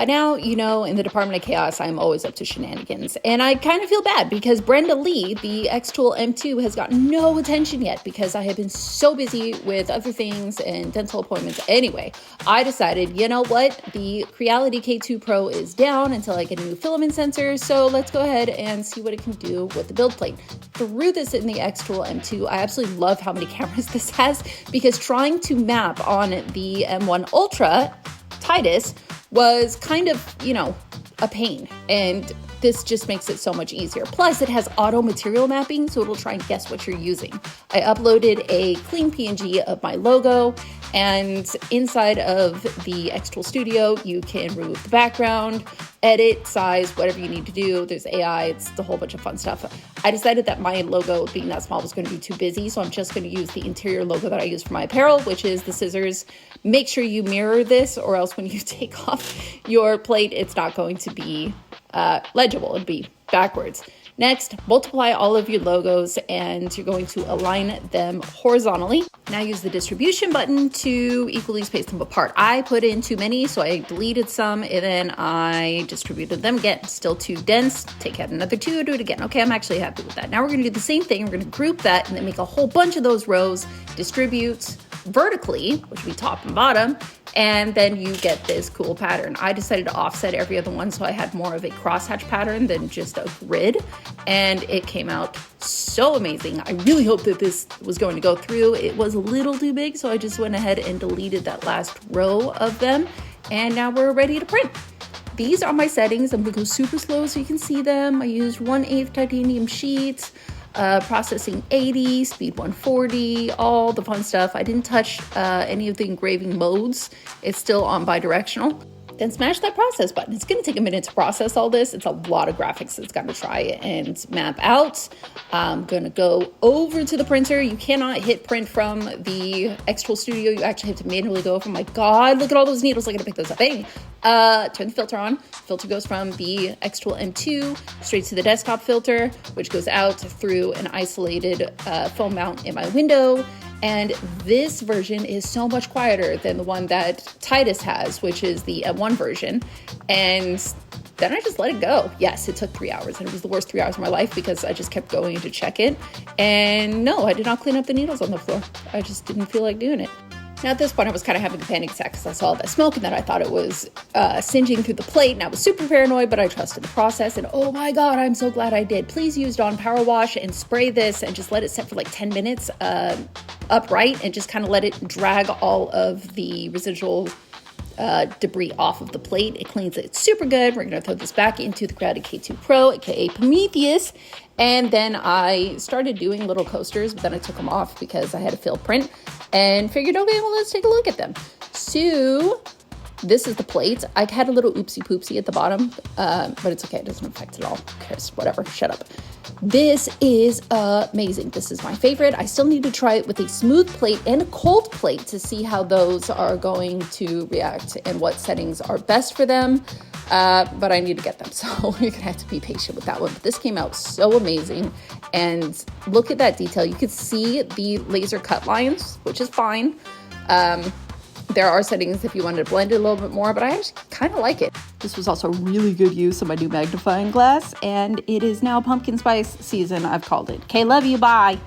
By now, you know, in the Department of Chaos, I'm always up to shenanigans. And I kind of feel bad because Brenda Lee, the Xtool M2, has gotten no attention yet because I have been so busy with other things and dental appointments. Anyway, I decided, you know what? The Creality K2 Pro is down until I get a new filament sensor. So let's go ahead and see what it can do with the build plate. Through this in the Xtool M2, I absolutely love how many cameras this has because trying to map on the M1 Ultra Titus was kind of, you know, a pain, and this just makes it so much easier. Plus, it has auto material mapping, so it'll try and guess what you're using. I uploaded a clean PNG of my logo, and inside of the Xtool Studio, you can remove the background, edit, size, whatever you need to do. There's AI, it's a whole bunch of fun stuff. I decided that my logo, being that small, was going to be too busy, so I'm just going to use the interior logo that I use for my apparel, which is the scissors. Make sure you mirror this, or else when you take off your plate, it's not going to be legible. It'll be backwards. Next, multiply all of your logos and you're going to align them horizontally. Now use the distribution button to equally space them apart. I put in too many, so I deleted some and then I distributed them again. Still too dense, take out another two, do it again. Okay, I'm actually happy with that. Now we're gonna do the same thing. We're gonna group that and then make a whole bunch of those rows, distribute vertically, which would be top and bottom, and then you get this cool pattern. I decided to offset every other one so I had more of a crosshatch pattern than just a grid, and it came out so amazing. I really hoped that this was going to go through. It was a little too big, so I just went ahead and deleted that last row of them, and now we're ready to print. These are my settings. I'm gonna go super slow so you can see them. I used 1/8 titanium sheets, processing 80, speed 140, all the fun stuff. I didn't touch any of the engraving modes. It's still on bidirectional. Then smash that process button. It's going to take a minute to process all this. It's a lot of graphics it's got to try and map out. I'm going to go over to the printer. You cannot hit print from the Xtool Studio. You actually have to manually go over. Oh my God, look at all those needles. I got to pick those up. Anyway, turn the filter on. Filter goes from the Xtool M2 straight to the desktop filter, which goes out through an isolated foam mount in my window. And this version is so much quieter than the one that Titus has, which is the M1 version. And then I just let it go. Yes, it took 3 hours, and it was the worst 3 hours of my life because I just kept going to check it. And no, I did not clean up the needles on the floor. I just didn't feel like doing it. Now at this point, I was kind of having a panic attack because I saw that smoke and that I thought it was singeing through the plate, and I was super paranoid, but I trusted the process, and oh my God, I'm so glad I did. Please use Dawn Power Wash and spray this and just let it set for like 10 minutes upright and just kind of let it drag all of the residual debris off of the plate. It cleans it super good. We're going to throw this back into the Creality K2 Pro, aka Prometheus. And then I started doing little coasters, but then I took them off because I had a failed print and figured, okay, well, let's take a look at them. So this is the plate. I had a little oopsie poopsie at the bottom, but it's okay. It doesn't affect it all. Who cares? Whatever. Shut up. This is amazing. This is my favorite. I still need to try it with a smooth plate and a cold plate to see how those are going to react and what settings are best for them. But I need to get them, so you're gonna have to be patient with that one. But this came out so amazing, and look at that detail. You could see the laser cut lines, which is fine. There are settings if you wanted to blend it a little bit more, but I actually kind of like it. This was also really good use of my new magnifying glass, and it is now pumpkin spice season, I've called it. Okay, love you, bye.